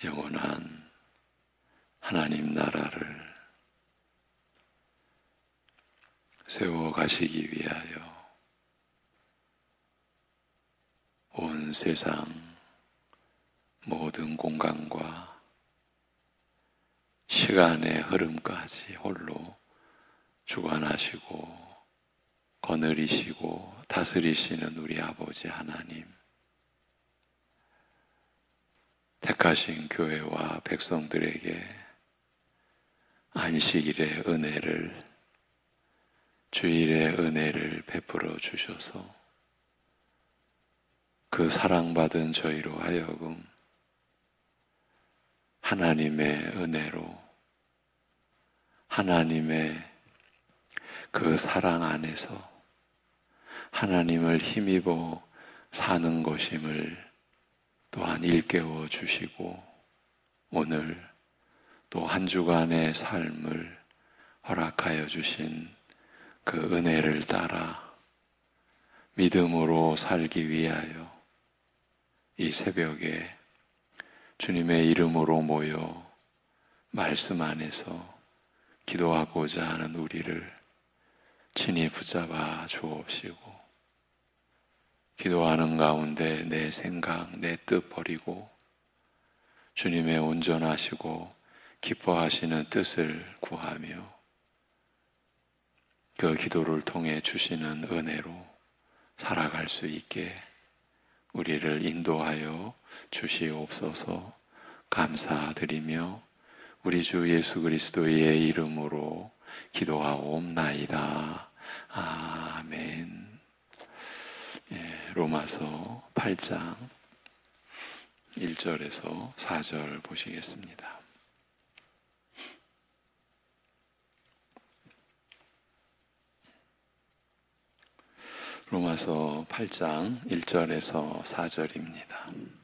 영원한 하나님 나라를 세워가시기 위하여 온 세상 모든 공간과 시간의 흐름까지 홀로 주관하시고 거느리시고 다스리시는 우리 아버지 하나님, 택하신 교회와 백성들에게 안식일의 은혜를, 주일의 은혜를 베풀어 주셔서 그 사랑받은 저희로 하여금 하나님의 은혜로, 하나님의 그 사랑 안에서 하나님을 힘입어 사는 것임을 또한 일깨워 주시고, 오늘 또 한 주간의 삶을 허락하여 주신 그 은혜를 따라 믿음으로 살기 위하여 이 새벽에 주님의 이름으로 모여 말씀 안에서 기도하고자 하는 우리를 친히 붙잡아 주옵시고, 기도하는 가운데 내 생각, 내 뜻 버리고 주님의 온전하시고 기뻐하시는 뜻을 구하며 그 기도를 통해 주시는 은혜로 살아갈 수 있게 우리를 인도하여 주시옵소서. 감사드리며 우리 주 예수 그리스도의 이름으로 기도하옵나이다. 아멘. 로마서 8장 1절에서 4절 보시겠습니다. 로마서 8장 1절에서 4절입니다.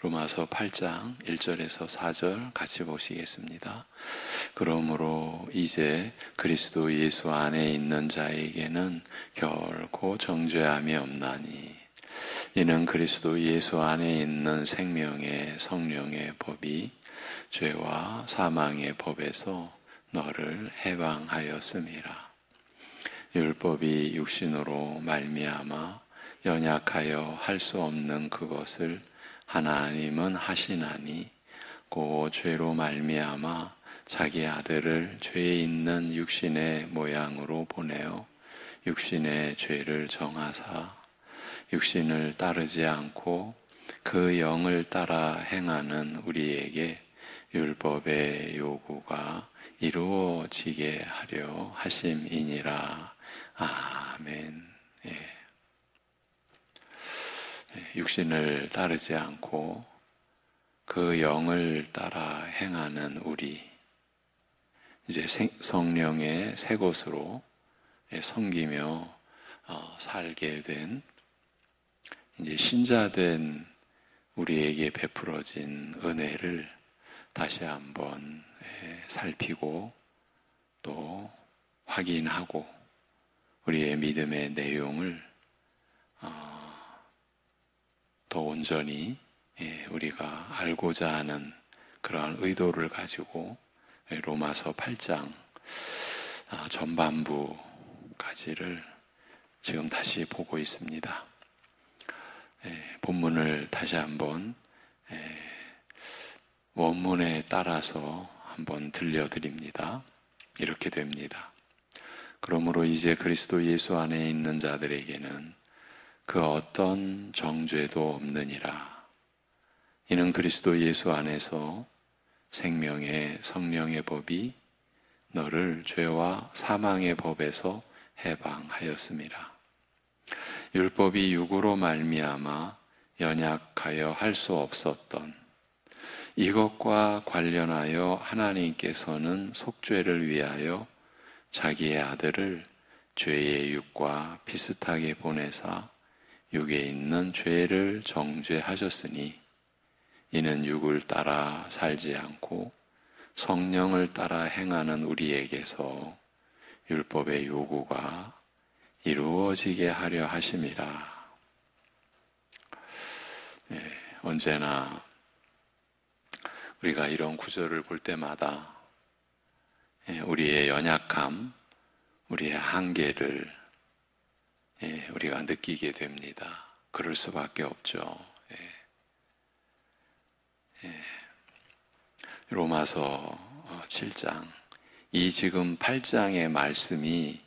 로마서 8장 1절에서 4절 같이 보시겠습니다. 그러므로 이제 그리스도 예수 안에 있는 자에게는 결코 정죄함이 없나니, 이는 그리스도 예수 안에 있는 생명의 성령의 법이 죄와 사망의 법에서 너를 해방하였음이라. 율법이 육신으로 말미암아 연약하여 할 수 없는 그것을 하나님은 하시나니, 그 죄로 말미암아 자기 아들을 죄에 있는 육신의 모양으로 보내어 육신의 죄를 정하사 육신을 따르지 않고 그 영을 따라 행하는 우리에게 율법의 요구가 이루어지게 하려 하심이니라. 아멘. 육신을 따르지 않고 그 영을 따라 행하는 우리, 이제 성령의 새 것으로 섬기며 살게 된, 이제 신자된 우리에게 베풀어진 은혜를 다시 한번 살피고 또 확인하고 우리의 믿음의 내용을 더 온전히 우리가 알고자 하는 그러한 의도를 가지고 로마서 8장 전반부까지를 지금 다시 보고 있습니다. 본문을 다시 한번 원문에 따라서 한번 들려드립니다. 이렇게 됩니다. 그러므로 이제 그리스도 예수 안에 있는 자들에게는 그 어떤 정죄도 없느니라. 이는 그리스도 예수 안에서 생명의 성령의 법이 너를 죄와 사망의 법에서 해방하였음이라. 율법이 육으로 말미암아 연약하여 할 수 없었던 이것과 관련하여 하나님께서는 속죄를 위하여 자기의 아들을 죄의 육과 비슷하게 보내사 육에 있는 죄를 정죄하셨으니, 이는 육을 따라 살지 않고 성령을 따라 행하는 우리에게서 율법의 요구가 이루어지게 하려 하심이라. 언제나 우리가 이런 구절을 볼 때마다 우리의 연약함, 우리의 한계를 우리가 느끼게 됩니다. 그럴 수밖에 없죠. 로마서 7장, 이 지금 8장의 말씀이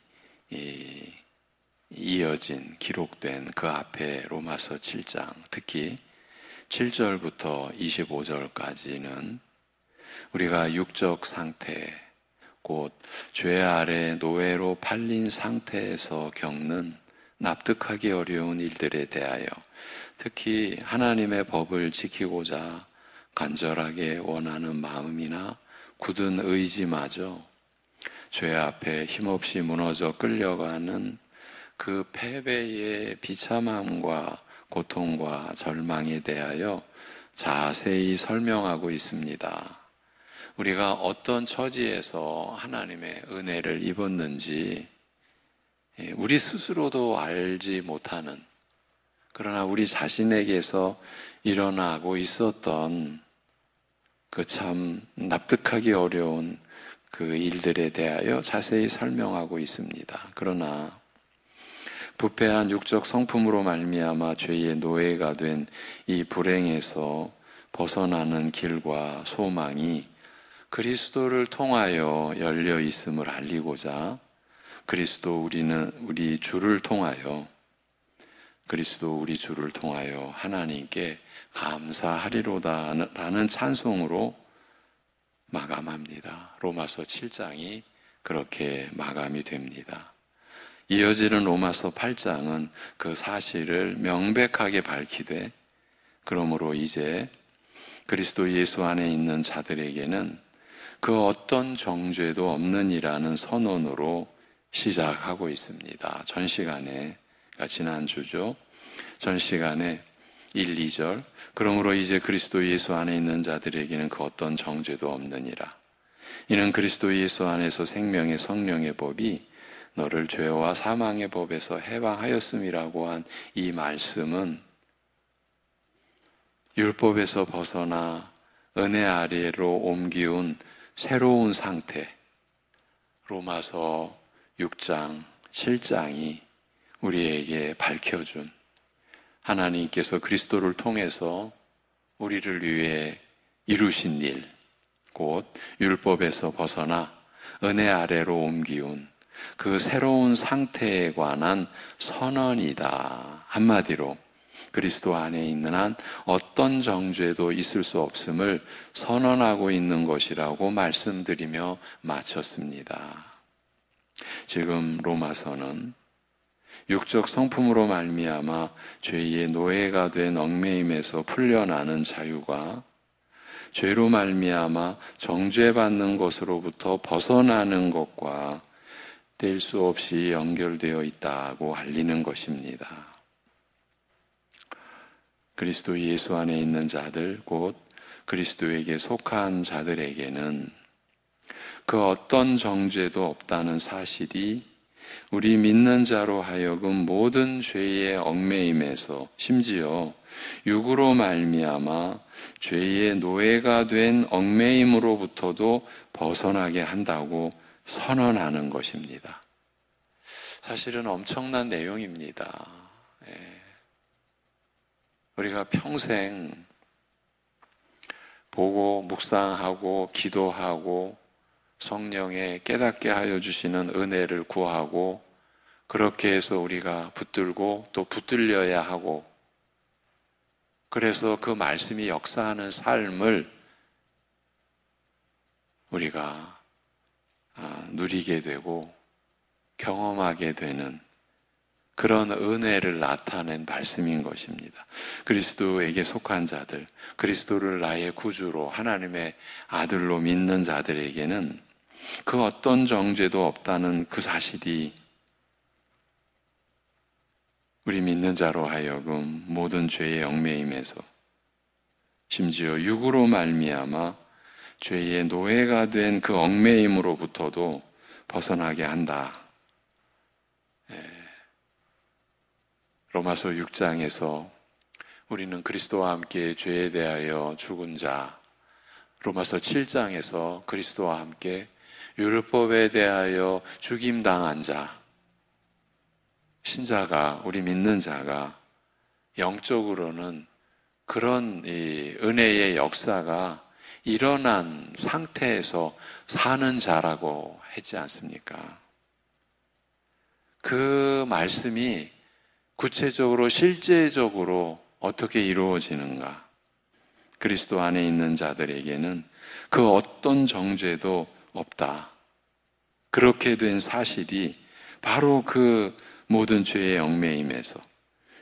이어진, 기록된 그 앞에 로마서 7장, 특히 7절부터 25절까지는 우리가 육적 상태, 곧 죄 아래 노예로 팔린 상태에서 겪는 납득하기 어려운 일들에 대하여, 특히 하나님의 법을 지키고자 간절하게 원하는 마음이나 굳은 의지마저 죄 앞에 힘없이 무너져 끌려가는 그 패배의 비참함과 고통과 절망에 대하여 자세히 설명하고 있습니다. 우리가 어떤 처지에서 하나님의 은혜를 입었는지 우리 스스로도 알지 못하는, 그러나 우리 자신에게서 일어나고 있었던 그 참 납득하기 어려운 그 일들에 대하여 자세히 설명하고 있습니다. 그러나 부패한 육적 성품으로 말미암아 죄의 노예가 된 이 불행에서 벗어나는 길과 소망이 그리스도를 통하여 열려 있음을 알리고자 우리 주를 통하여 하나님께 감사하리로다라는 찬송으로 마감합니다. 로마서 7장이 그렇게 마감이 됩니다. 이어지는 로마서 8장은 그 사실을 명백하게 밝히되, 그러므로 이제 그리스도 예수 안에 있는 자들에게는 그 어떤 정죄도 없느니라는 선언으로 시작하고 있습니다. 전 시간에, 지난주죠. 전 시간에 1, 2절, 그러므로 이제 그리스도 예수 안에 있는 자들에게는 그 어떤 정죄도 없느니라. 이는 그리스도 예수 안에서 생명의 성령의 법이 너를 죄와 사망의 법에서 해방하였음이라고 한 이 말씀은 율법에서 벗어나 은혜 아래로 옮기운 새로운 상태, 로마서 6장, 7장이 우리에게 밝혀준, 하나님께서 그리스도를 통해서 우리를 위해 이루신 일, 곧 율법에서 벗어나 은혜 아래로 옮기운 그 새로운 상태에 관한 선언이다. 한마디로 그리스도 안에 있는 한 어떤 정죄도 있을 수 없음을 선언하고 있는 것이라고 말씀드리며 마쳤습니다. 지금 로마서는 육적 성품으로 말미암아 죄의 노예가 된 얽매임에서 풀려나는 자유가 죄로 말미암아 정죄받는 것으로부터 벗어나는 것과 뗄 수 없이 연결되어 있다고 알리는 것입니다. 그리스도 예수 안에 있는 자들, 곧 그리스도에게 속한 자들에게는 그 어떤 정죄도 없다는 사실이 우리 믿는 자로 하여금 모든 죄의 얽매임에서, 심지어 육으로 말미암아 죄의 노예가 된 얽매임으로부터도 벗어나게 한다고 선언하는 것입니다. 사실은 엄청난 내용입니다. 우리가 평생 보고 묵상하고 기도하고 성령의 깨닫게 하여 주시는 은혜를 구하고, 그렇게 해서 우리가 붙들고 또 붙들려야 하고, 그래서 그 말씀이 역사하는 삶을 우리가 누리게 되고 경험하게 되는 그런 은혜를 나타낸 말씀인 것입니다. 그리스도에게 속한 자들, 그리스도를 나의 구주로 하나님의 아들로 믿는 자들에게는 그 어떤 정죄도 없다는 그 사실이 우리 믿는 자로 하여금 모든 죄의 얽매임에서, 심지어 육으로 말미암아 죄의 노예가 된 그 얽매임으로부터도 벗어나게 한다. 로마서 6장에서 우리는 그리스도와 함께 죄에 대하여 죽은 자, 로마서 7장에서 그리스도와 함께 율법에 대하여 죽임당한 자, 신자가, 우리 믿는 자가 영적으로는 그런 이 은혜의 역사가 일어난 상태에서 사는 자라고 하지 않습니까? 그 말씀이 구체적으로 실제적으로 어떻게 이루어지는가? 그리스도 안에 있는 자들에게는 그 어떤 정죄도 없다. 그렇게 된 사실이 바로 그 모든 죄의 얽매임에서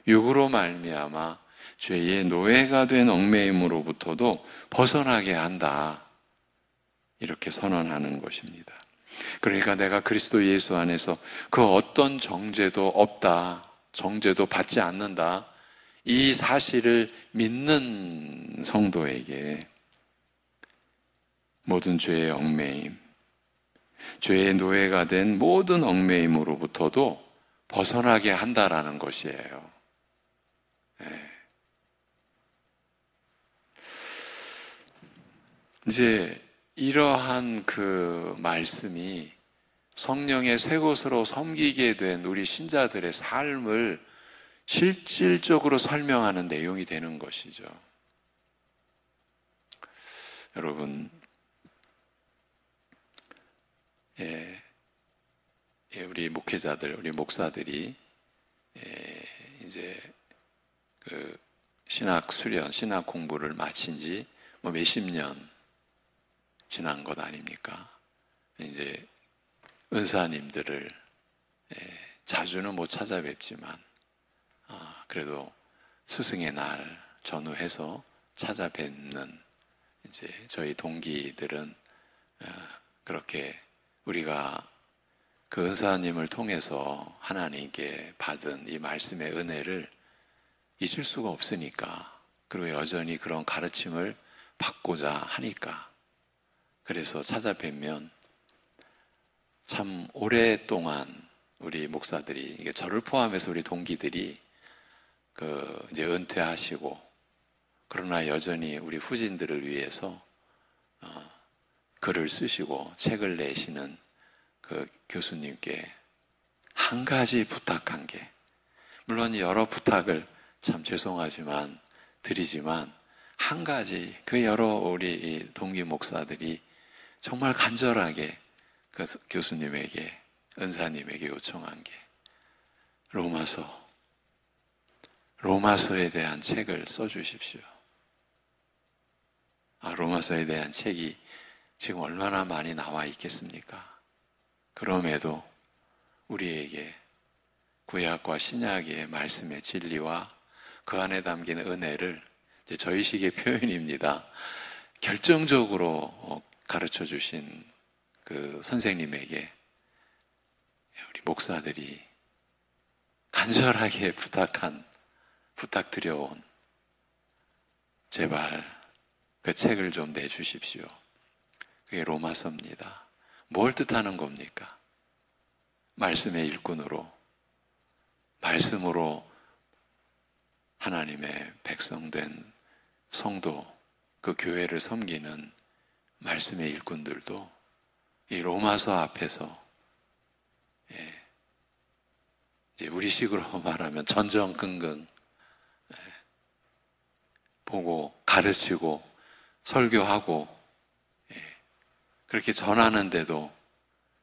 육으로 말미암아 죄의 노예가 된 얽매임으로부터도 벗어나게 한다. 이렇게 선언하는 것입니다. 그러니까 내가 그리스도 예수 안에서 그 어떤 정죄도 없다. 정죄도 받지 않는다. 이 사실을 믿는 성도에게 모든 죄의 얽매임, 죄의 노예가 된 모든 얽매임으로부터도 벗어나게 한다라는 것이에요. 네. 이제 이러한 그 말씀이 성령의 새 곳으로 섬기게 된 우리 신자들의 삶을 실질적으로 설명하는 내용이 되는 것이죠. 여러분, 우리 목회자들, 우리 목사들이 이제 그 신학 수련, 신학 공부를 마친 지 뭐 몇십 년 지난 것 아닙니까? 이제 은사님들을 자주는 못 찾아뵙지만 그래도 스승의 날 전후해서 찾아뵙는 이제 저희 동기들은 그렇게 우리가 그 은사님을 통해서 하나님께 받은 이 말씀의 은혜를 잊을 수가 없으니까, 그리고 여전히 그런 가르침을 받고자 하니까, 그래서 찾아뵈면 참 오랫동안 우리 목사들이, 이게 저를 포함해서 우리 동기들이 이제 은퇴하시고, 그러나 여전히 우리 후진들을 위해서 글을 쓰시고 책을 내시는 그 교수님께 한 가지 부탁한 게, 물론 여러 부탁을 참 죄송하지만 드리지만 한 가지, 그 여러 우리 동기 목사들이 정말 간절하게 그 교수님에게, 은사님에게 요청한 게 로마서에 대한 책을 써주십시오. 로마서에 대한 책이 지금 얼마나 많이 나와 있겠습니까? 그럼에도 우리에게 구약과 신약의 말씀의 진리와 그 안에 담긴 은혜를, 이제 저희식의 표현입니다, 결정적으로 가르쳐 주신 그 선생님에게 우리 목사들이 간절하게 부탁드려온, 제발 그 책을 좀 내주십시오. 그게 로마서입니다. 뭘 뜻하는 겁니까? 말씀의 일꾼으로, 말씀으로 하나님의 백성된 성도, 그 교회를 섬기는 말씀의 일꾼들도 이 로마서 앞에서 이제 우리식으로 말하면 전전긍긍 보고 가르치고 설교하고 그렇게 전하는데도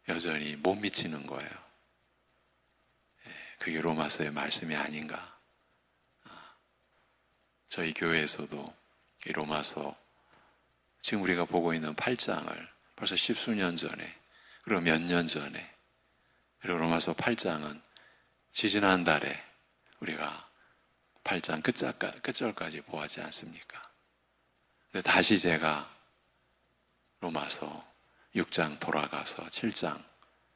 여전히 못 미치는 거예요. 그게 로마서의 말씀이 아닌가. 저희 교회에서도 이 로마서, 지금 우리가 보고 있는 8장을 벌써 십수년 전에, 그리고 몇 년 전에, 그리고 로마서 8장은 지지난달에 우리가 8장 끝절까지 보았지 않습니까? 근데 다시 제가 로마서 6장 돌아가서 7장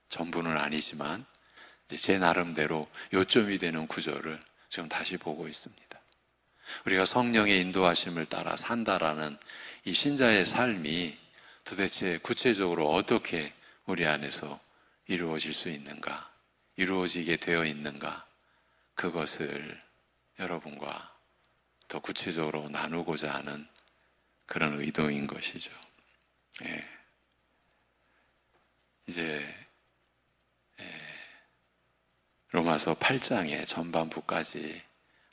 전부는 아니지만 이제 제 나름대로 요점이 되는 구절을 지금 다시 보고 있습니다. 우리가 성령의 인도하심을 따라 산다라는 이 신자의 삶이 도대체 구체적으로 어떻게 우리 안에서 이루어질 수 있는가, 이루어지게 되어 있는가, 그것을 여러분과 더 구체적으로 나누고자 하는 그런 의도인 것이죠. 예. 이제 로마서 8장의 전반부까지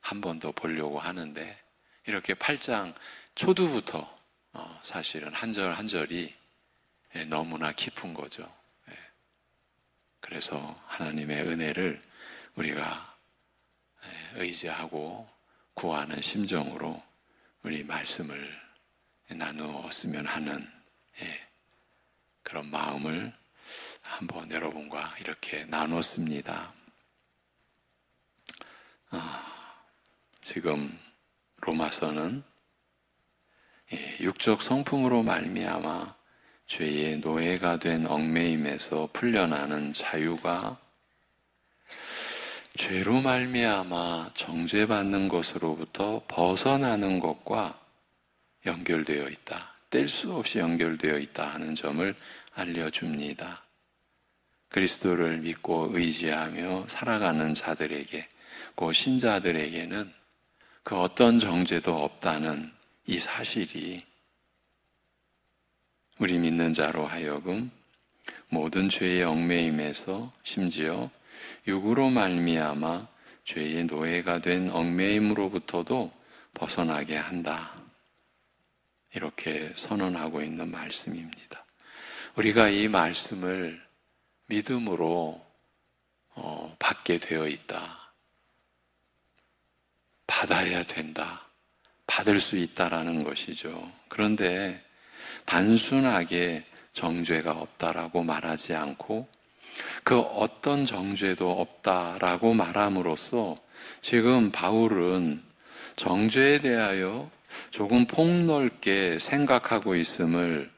한 번 더 보려고 하는데, 이렇게 8장 초두부터 사실은 한 절 한 절이 너무나 깊은 거죠. 그래서 하나님의 은혜를 우리가 의지하고 구하는 심정으로 우리 말씀을 나누었으면 하는 그런 마음을 한번 여러분과 이렇게 나눴습니다. 지금 로마서는 육적 성품으로 말미암아 죄의 노예가 된 얽매임에서 풀려나는 자유가 죄로 말미암아 정죄받는 것으로부터 벗어나는 것과 연결되어 있다. 뗄 수 없이 연결되어 있다 하는 점을 알려줍니다. 그리스도를 믿고 의지하며 살아가는 자들에게, 그 신자들에게는 그 어떤 정죄도 없다는 이 사실이 우리 믿는 자로 하여금 모든 죄의 얽매임에서 심지어 육으로 말미암아 죄의 노예가 된 얽매임으로부터도 벗어나게 한다. 이렇게 선언하고 있는 말씀입니다. 우리가 이 말씀을 믿음으로 받게 되어 있다. 받아야 된다. 받을 수 있다라는 것이죠. 그런데 단순하게 정죄가 없다라고 말하지 않고 그 어떤 정죄도 없다라고 말함으로써 지금 바울은 정죄에 대하여 조금 폭넓게 생각하고 있음을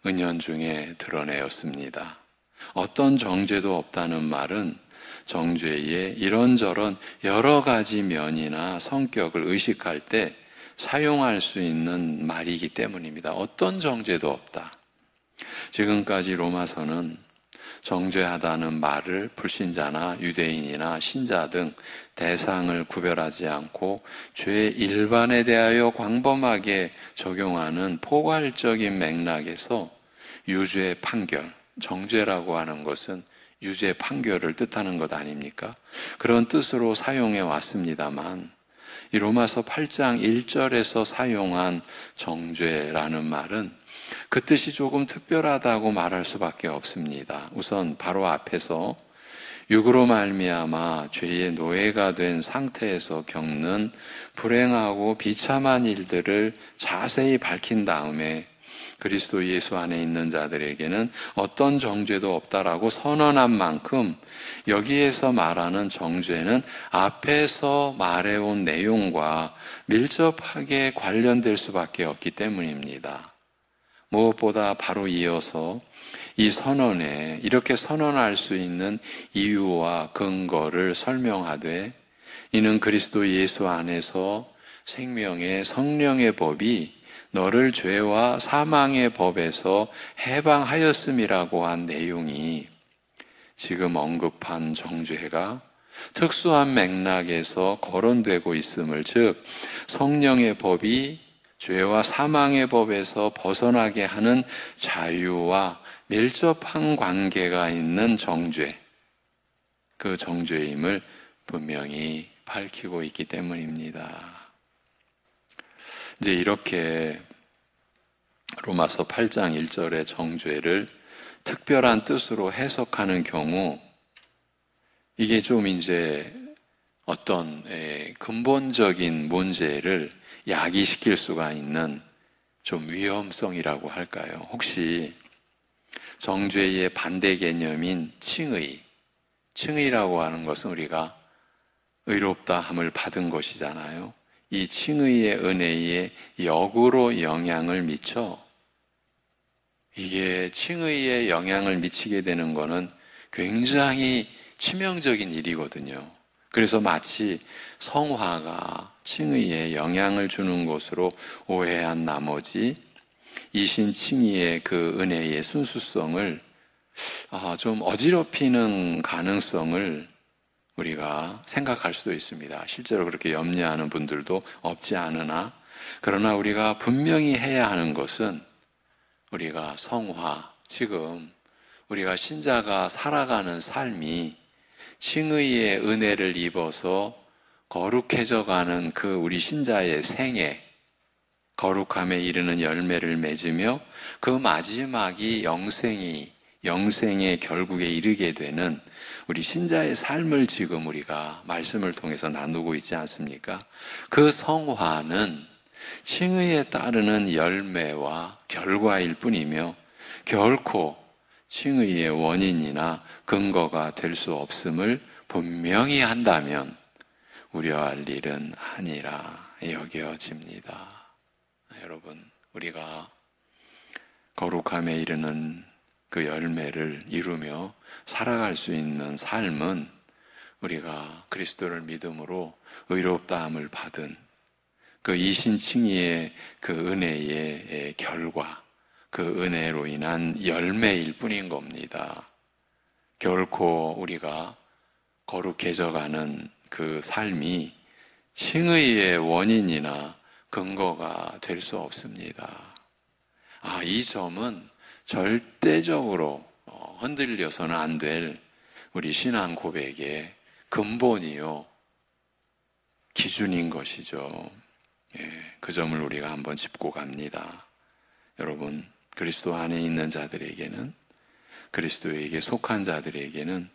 은연중에 드러내었습니다. 어떤 정죄도 없다는 말은 정죄의 이런저런 여러 가지 면이나 성격을 의식할 때 사용할 수 있는 말이기 때문입니다. 어떤 정죄도 없다. 지금까지 로마서는 정죄하다는 말을 불신자나 유대인이나 신자 등 대상을 구별하지 않고 죄 일반에 대하여 광범하게 적용하는 포괄적인 맥락에서 유죄 판결, 정죄라고 하는 것은 유죄 판결을 뜻하는 것 아닙니까? 그런 뜻으로 사용해 왔습니다만 이 로마서 8장 1절에서 사용한 정죄라는 말은 그 뜻이 조금 특별하다고 말할 수밖에 없습니다. 우선 바로 앞에서 육으로 말미암아 죄의 노예가 된 상태에서 겪는 불행하고 비참한 일들을 자세히 밝힌 다음에 그리스도 예수 안에 있는 자들에게는 어떤 정죄도 없다라고 선언한 만큼 여기에서 말하는 정죄는 앞에서 말해온 내용과 밀접하게 관련될 수밖에 없기 때문입니다. 무엇보다 바로 이어서 이 선언에 이렇게 선언할 수 있는 이유와 근거를 설명하되 이는 그리스도 예수 안에서 생명의 성령의 법이 너를 죄와 사망의 법에서 해방하였음이라고 한 내용이 지금 언급한 정죄가 특수한 맥락에서 거론되고 있음을, 즉 성령의 법이 죄와 사망의 법에서 벗어나게 하는 자유와 밀접한 관계가 있는 정죄, 그 정죄임을 분명히 밝히고 있기 때문입니다. 이제 이렇게 로마서 8장 1절의 정죄를 특별한 뜻으로 해석하는 경우 이게 좀 이제 어떤 근본적인 문제를 야기시킬 수가 있는 좀 위험성이라고 할까요? 혹시 정죄의 반대 개념인 칭의라고 하는 것은 우리가 의롭다함을 받은 것이잖아요. 이 칭의의 은혜에 역으로 영향을 미쳐 이게 칭의에 영향을 미치게 되는 것은 굉장히 치명적인 일이거든요. 그래서 마치 성화가 칭의에 영향을 주는 것으로 오해한 나머지 이신 칭의의 그 은혜의 순수성을 좀 어지럽히는 가능성을 우리가 생각할 수도 있습니다. 실제로 그렇게 염려하는 분들도 없지 않으나, 그러나 우리가 분명히 해야 하는 것은 우리가 성화, 지금 우리가 신자가 살아가는 삶이 칭의의 은혜를 입어서 거룩해져가는 그 우리 신자의 생애, 거룩함에 이르는 열매를 맺으며 그 마지막이 영생의 결국에 이르게 되는 우리 신자의 삶을 지금 우리가 말씀을 통해서 나누고 있지 않습니까? 그 성화는 칭의에 따르는 열매와 결과일 뿐이며 결코 칭의의 원인이나 근거가 될 수 없음을 분명히 한다면 우려할 일은 아니라 여겨집니다. 여러분, 우리가 거룩함에 이르는 그 열매를 이루며 살아갈 수 있는 삶은 우리가 그리스도를 믿음으로 의롭다함을 받은 그 이신칭의의 그 은혜의 결과, 그 은혜로 인한 열매일 뿐인 겁니다. 결코 우리가 거룩해져가는 그 삶이 칭의의 원인이나 근거가 될 수 없습니다. 이 점은 절대적으로 흔들려서는 안 될 우리 신앙 고백의 근본이요, 기준인 것이죠. 그 점을 우리가 한번 짚고 갑니다. 여러분, 그리스도 안에 있는 자들에게는, 그리스도에게 속한 자들에게는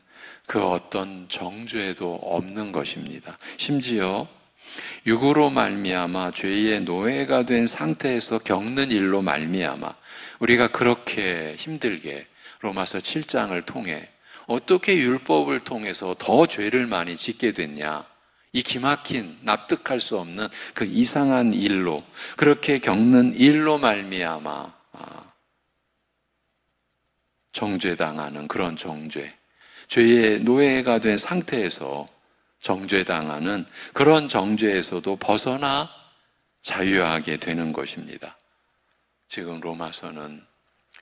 그 어떤 정죄도 없는 것입니다. 심지어 육으로 말미암아 죄의 노예가 된 상태에서 겪는 일로 말미암아 우리가 그렇게 힘들게 로마서 7장을 통해 어떻게 율법을 통해서 더 죄를 많이 짓게 됐냐, 이 기막힌 납득할 수 없는 그 이상한 일로, 그렇게 겪는 일로 말미암아 정죄당하는 그런 정죄, 죄의 노예가 된 상태에서 정죄당하는 그런 정죄에서도 벗어나 자유하게 되는 것입니다. 지금 로마서는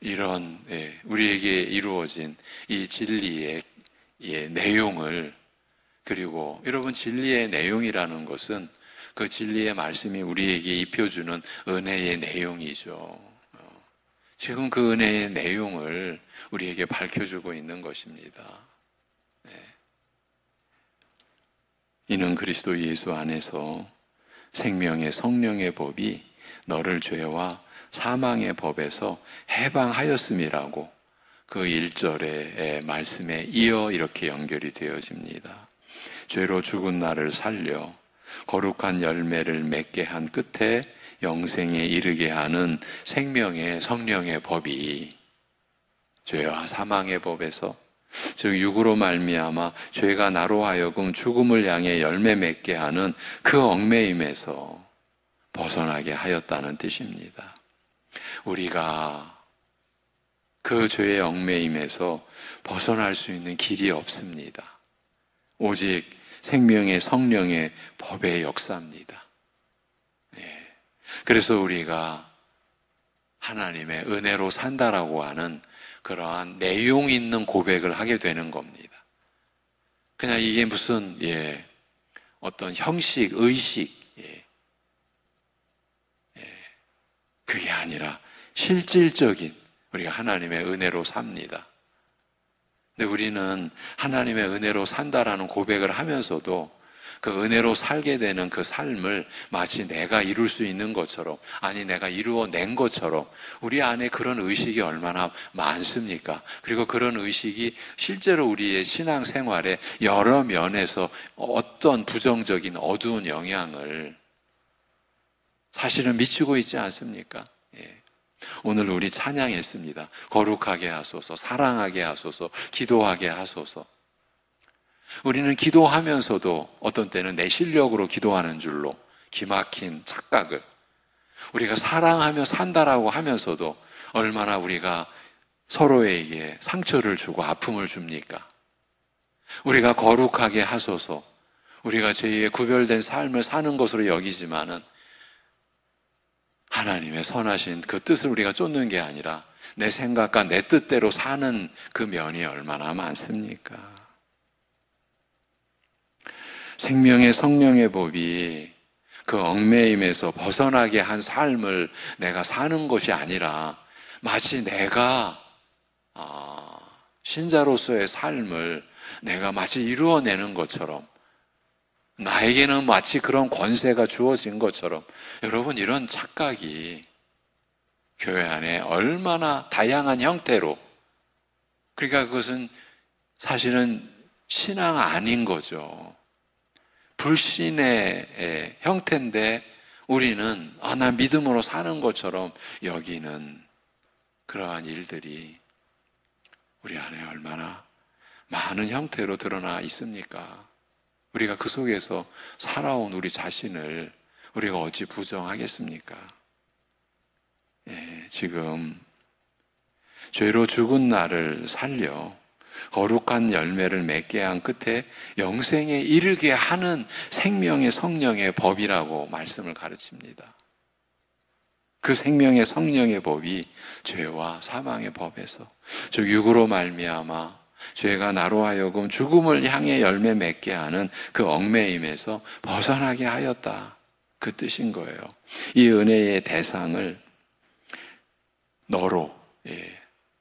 이런 우리에게 이루어진 이 진리의 내용을, 그리고 여러분, 진리의 내용이라는 것은 그 진리의 말씀이 우리에게 입혀주는 은혜의 내용이죠. 지금 그 은혜의 내용을 우리에게 밝혀주고 있는 것입니다. 이는 그리스도 예수 안에서 생명의 성령의 법이 너를 죄와 사망의 법에서 해방하였음이라고 그 1절의 말씀에 이어 이렇게 연결이 되어집니다. 죄로 죽은 나를 살려 거룩한 열매를 맺게 한 끝에 영생에 이르게 하는 생명의 성령의 법이 죄와 사망의 법에서, 즉 육으로 말미암아 죄가 나로 하여금 죽음을 향해 열매 맺게 하는 그 얽매임에서 벗어나게 하였다는 뜻입니다. 우리가 그 죄의 얽매임에서 벗어날 수 있는 길이 없습니다. 오직 생명의 성령의 법의 역사입니다. 그래서 우리가 하나님의 은혜로 산다라고 하는 그러한 내용 있는 고백을 하게 되는 겁니다. 그냥 이게 무슨 어떤 형식, 의식, 그게 아니라 실질적인 우리가 하나님의 은혜로 삽니다. 근데 우리는 하나님의 은혜로 산다라는 고백을 하면서도 그 은혜로 살게 되는 그 삶을 마치 내가 이룰 수 있는 것처럼, 아니 내가 이루어낸 것처럼 우리 안에 그런 의식이 얼마나 많습니까? 그리고 그런 의식이 실제로 우리의 신앙생활에 여러 면에서 어떤 부정적인 어두운 영향을 사실은 미치고 있지 않습니까? 오늘 우리 찬양했습니다. 거룩하게 하소서, 사랑하게 하소서, 기도하게 하소서. 우리는 기도하면서도 어떤 때는 내 실력으로 기도하는 줄로 기막힌 착각을, 우리가 사랑하며 산다라고 하면서도 얼마나 우리가 서로에게 상처를 주고 아픔을 줍니까? 우리가 거룩하게 하소서, 우리가 죄에 구별된 삶을 사는 것으로 여기지만은 하나님의 선하신 그 뜻을 우리가 쫓는 게 아니라 내 생각과 내 뜻대로 사는 그 면이 얼마나 많습니까? 생명의 성령의 법이 그 얽매임에서 벗어나게 한 삶을 내가 사는 것이 아니라 마치 내가 신자로서의 삶을 내가 마치 이루어내는 것처럼, 나에게는 마치 그런 권세가 주어진 것처럼, 여러분, 이런 착각이 교회 안에 얼마나 다양한 형태로, 그러니까 그것은 사실은 신앙 아닌 거죠. 불신의 형태인데 우리는 나 믿음으로 사는 것처럼 여기는 그러한 일들이 우리 안에 얼마나 많은 형태로 드러나 있습니까? 우리가 그 속에서 살아온 우리 자신을 우리가 어찌 부정하겠습니까? 지금 죄로 죽은 나를 살려 거룩한 열매를 맺게 한 끝에 영생에 이르게 하는 생명의 성령의 법이라고 말씀을 가르칩니다. 그 생명의 성령의 법이 죄와 사망의 법에서, 즉 육으로 말미암아 죄가 나로 하여금 죽음을 향해 열매 맺게 하는 그 얽매임에서 벗어나게 하였다, 그 뜻인 거예요. 이 은혜의 대상을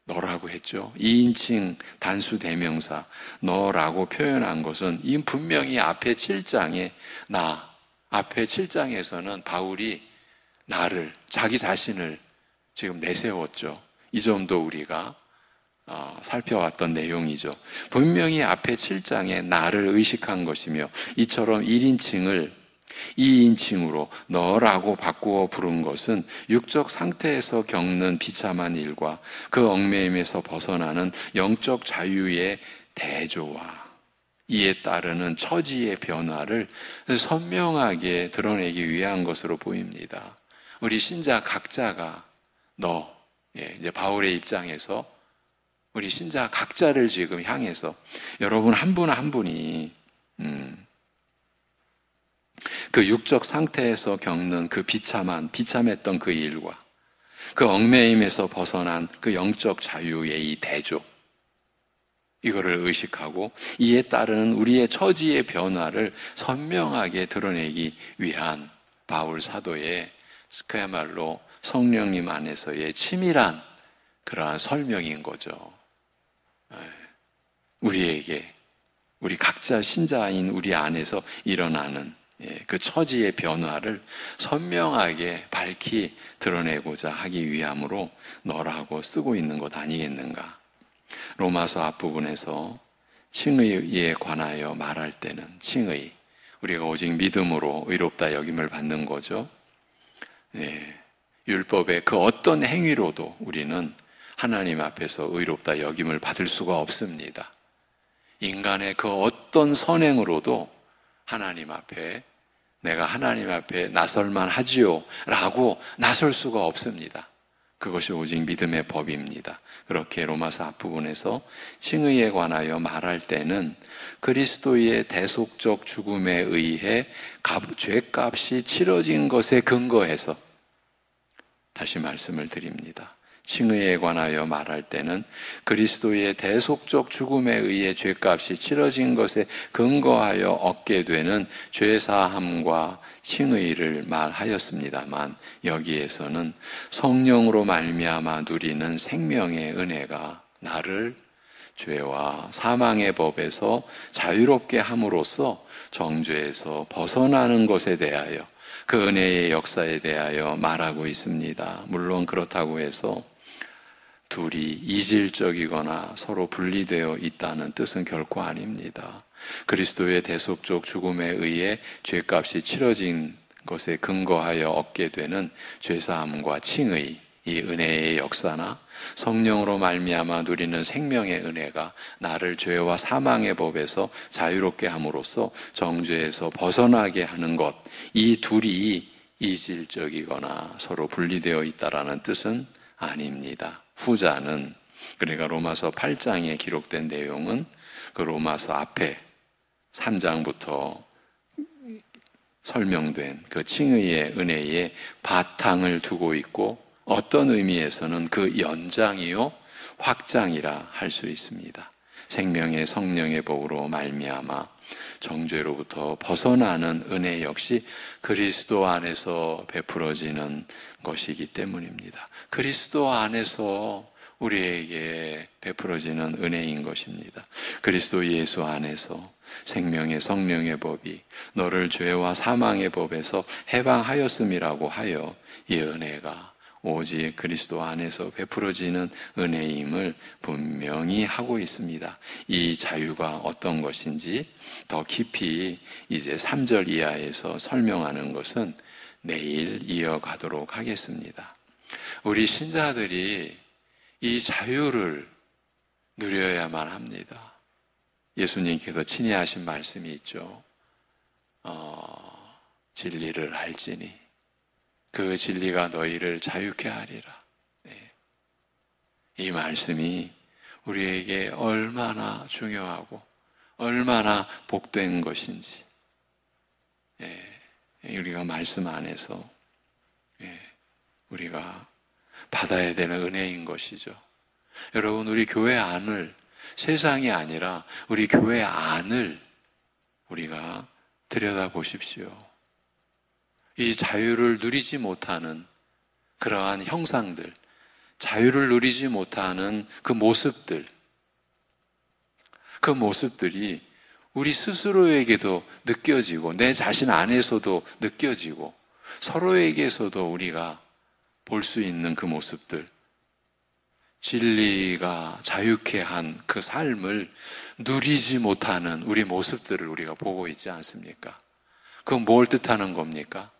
너라고 했죠. 2인칭 단수 대명사 너라고 표현한 것은 이 분명히 앞에 7장에 앞에 7장에서는 바울이 나를, 자기 자신을 지금 내세웠죠. 이 점도 우리가 살펴왔던 내용이죠. 분명히 앞에 7장에 나를 의식한 것이며, 이처럼 1인칭을 2인칭으로 너라고 바꾸어 부른 것은 육적 상태에서 겪는 비참한 일과 그 얽매임에서 벗어나는 영적 자유의 대조와 이에 따르는 처지의 변화를 선명하게 드러내기 위한 것으로 보입니다. 우리 신자 각자가 이제 바울의 입장에서 우리 신자 각자를 지금 향해서 여러분 한 분 한 분이 그 육적 상태에서 겪는 그 비참했던 그 일과 그 얽매임에서 벗어난 그 영적 자유의 이 대조, 이거를 의식하고 이에 따르는 우리의 처지의 변화를 선명하게 드러내기 위한 바울 사도의 그야말로 성령님 안에서의 치밀한 그러한 설명인 거죠. 우리에게, 우리 각자 신자인 우리 안에서 일어나는 그 처지의 변화를 선명하게 밝히 드러내고자 하기 위함으로 너라고 쓰고 있는 것 아니겠는가. 로마서 앞부분에서 칭의에 관하여 말할 때는 칭의, 우리가 오직 믿음으로 의롭다 여김을 받는 거죠. 율법의 그 어떤 행위로도 우리는 하나님 앞에서 의롭다 여김을 받을 수가 없습니다. 인간의 그 어떤 선행으로도 하나님 앞에, 내가 하나님 앞에 나설만 하지요 라고 나설 수가 없습니다. 그것이 오직 믿음의 법입니다. 그렇게 로마서 앞부분에서 칭의에 관하여 말할 때는 그리스도의 대속적 죽음에 의해 죄값이 치러진 것에 근거해서, 다시 말씀을 드립니다. 칭의에 관하여 말할 때는 그리스도의 대속적 죽음에 의해 죄값이 치러진 것에 근거하여 얻게 되는 죄사함과 칭의를 말하였습니다만, 여기에서는 성령으로 말미암아 누리는 생명의 은혜가 나를 죄와 사망의 법에서 자유롭게 함으로써 정죄에서 벗어나는 것에 대하여, 그 은혜의 역사에 대하여 말하고 있습니다. 물론 그렇다고 해서 둘이 이질적이거나 서로 분리되어 있다는 뜻은 결코 아닙니다. 그리스도의 대속적 죽음에 의해 죄값이 치러진 것에 근거하여 얻게 되는 죄사함과 칭의, 이 은혜의 역사나 성령으로 말미암아 누리는 생명의 은혜가 나를 죄와 사망의 법에서 자유롭게 함으로써 정죄에서 벗어나게 하는 것, 이 둘이 이질적이거나 서로 분리되어 있다라는 뜻은 아닙니다. 후자는, 그러니까 로마서 8장에 기록된 내용은 그 로마서 앞에 3장부터 설명된 그 칭의의 은혜의 바탕을 두고 있고, 어떤 의미에서는 그 연장이요 확장이라 할 수 있습니다. 생명의 성령의 복으로 말미암아 정죄로부터 벗어나는 은혜 역시 그리스도 안에서 베풀어지는 것이기 때문입니다. 그리스도 안에서 우리에게 베풀어지는 은혜인 것입니다. 그리스도 예수 안에서 생명의 성령의 법이 너를 죄와 사망의 법에서 해방하였음이라고 하여 이 은혜가 오직 그리스도 안에서 베풀어지는 은혜임을 분명히 하고 있습니다. 이 자유가 어떤 것인지 더 깊이 이제 3절 이하에서 설명하는 것은 내일 이어가도록 하겠습니다. 우리 신자들이 이 자유를 누려야만 합니다. 예수님께서 친히 하신 말씀이 있죠. 진리를 알지니 그 진리가 너희를 자유케 하리라. 네. 이 말씀이 우리에게 얼마나 중요하고 얼마나 복된 것인지 우리가 말씀 안에서 우리가 받아야 되는 은혜인 것이죠. 여러분, 우리 교회 안을, 세상이 아니라 우리 교회 안을 우리가 들여다보십시오. 이 자유를 누리지 못하는 그러한 형상들, 자유를 누리지 못하는 그 모습들이 우리 스스로에게도 느껴지고 내 자신 안에서도 느껴지고 서로에게서도 우리가 볼 수 있는 그 모습들, 진리가 자유케 한 그 삶을 누리지 못하는 우리 모습들을 우리가 보고 있지 않습니까? 그건 뭘 뜻하는 겁니까?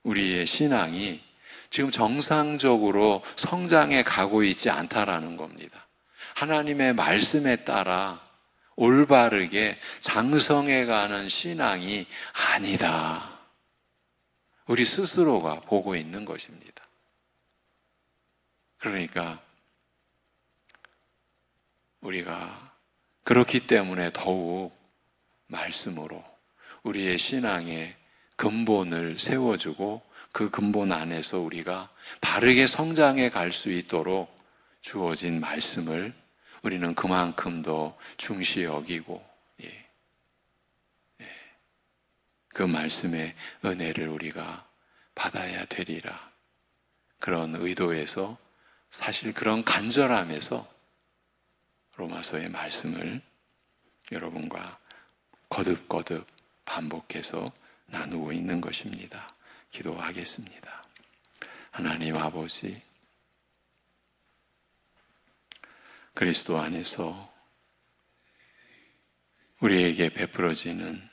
우리의 신앙이 지금 정상적으로 성장해 가고 있지 않다라는 겁니다. 하나님의 말씀에 따라 올바르게 장성해 가는 신앙이 아니다. 우리 스스로가 보고 있는 것입니다. 그러니까 우리가 그렇기 때문에 더욱 말씀으로 우리의 신앙의 근본을 세워주고 그 근본 안에서 우리가 바르게 성장해 갈 수 있도록 주어진 말씀을 우리는 그만큼 더 중시 여기고 그 말씀의 은혜를 우리가 받아야 되리라. 그런 의도에서 사실 그런 간절함에서 로마서의 말씀을 여러분과 거듭거듭 반복해서 나누고 있는 것입니다. 기도하겠습니다. 하나님 아버지, 그리스도 안에서 우리에게 베풀어지는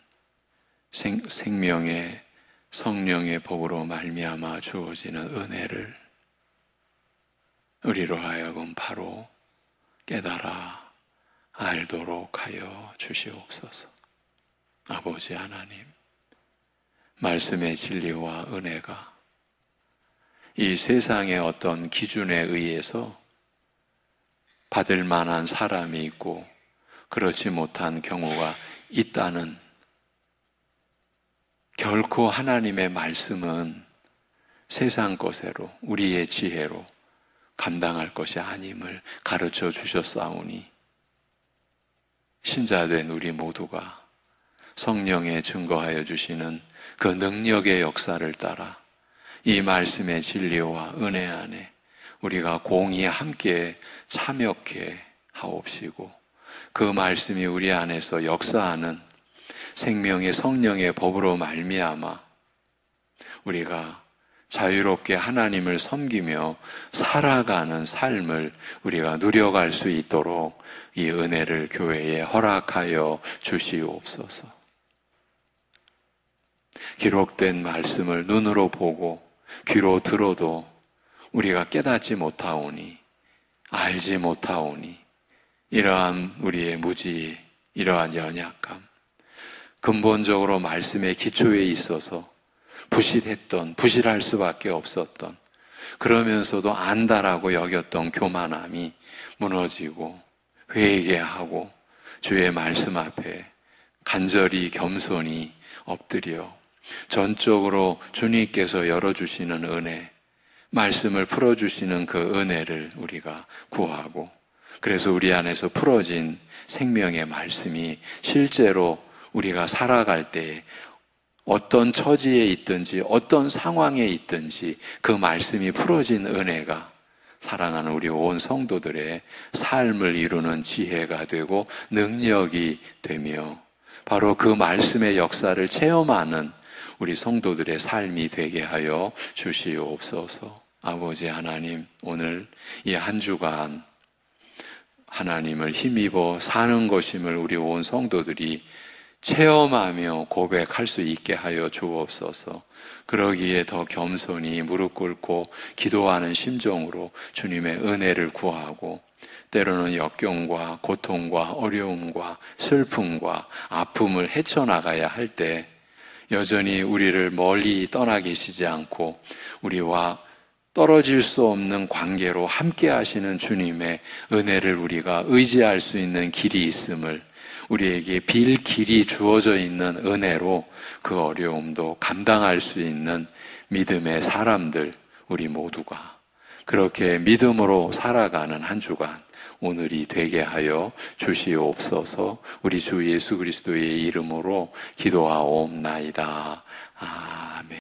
생명의 성령의 복으로 말미암아 주어지는 은혜를 우리로 하여금 바로 깨달아 알도록 하여 주시옵소서. 아버지 하나님, 말씀의 진리와 은혜가 이 세상의 어떤 기준에 의해서 받을 만한 사람이 있고 그렇지 못한 경우가 있다는, 결코 하나님의 말씀은 세상 것으로 우리의 지혜로 감당할 것이 아님을 가르쳐 주셨사오니 신자된 우리 모두가 성령에 증거하여 주시는 그 능력의 역사를 따라 이 말씀의 진리와 은혜 안에 우리가 공히 함께 참여케 하옵시고 그 말씀이 우리 안에서 역사하는 생명의 성령의 법으로 말미암아 우리가 자유롭게 하나님을 섬기며 살아가는 삶을 우리가 누려갈 수 있도록 이 은혜를 교회에 허락하여 주시옵소서. 기록된 말씀을 눈으로 보고 귀로 들어도 우리가 깨닫지 못하오니, 알지 못하오니, 이러한 우리의 무지, 이러한 연약함, 근본적으로 말씀의 기초에 있어서 부실할 수밖에 없었던, 그러면서도 안다라고 여겼던 교만함이 무너지고 회개하고 주의 말씀 앞에 간절히 겸손히 엎드려 전적으로 주님께서 열어주시는 은혜, 말씀을 풀어주시는 그 은혜를 우리가 구하고, 그래서 우리 안에서 풀어진 생명의 말씀이 실제로 우리가 살아갈 때 어떤 처지에 있든지 어떤 상황에 있든지 그 말씀이 풀어진 은혜가 사랑하는 우리 온 성도들의 삶을 이루는 지혜가 되고 능력이 되며 바로 그 말씀의 역사를 체험하는 우리 성도들의 삶이 되게 하여 주시옵소서. 아버지 하나님, 오늘 이 한 주간 하나님을 힘입어 사는 것임을 우리 온 성도들이 체험하며 고백할 수 있게 하여 주옵소서. 그러기에 더 겸손히 무릎 꿇고 기도하는 심정으로 주님의 은혜를 구하고 때로는 역경과 고통과 어려움과 슬픔과 아픔을 헤쳐나가야 할 때 여전히 우리를 멀리 떠나 계시지 않고 우리와 떨어질 수 없는 관계로 함께 하시는 주님의 은혜를 우리가 의지할 수 있는 길이 있음을, 우리에게 빌 길이 주어져 있는 은혜로 그 어려움도 감당할 수 있는 믿음의 사람들, 우리 모두가 그렇게 믿음으로 살아가는 한 주간 오늘이 되게 하여 주시옵소서. 우리 주 예수 그리스도의 이름으로 기도하옵나이다. 아멘.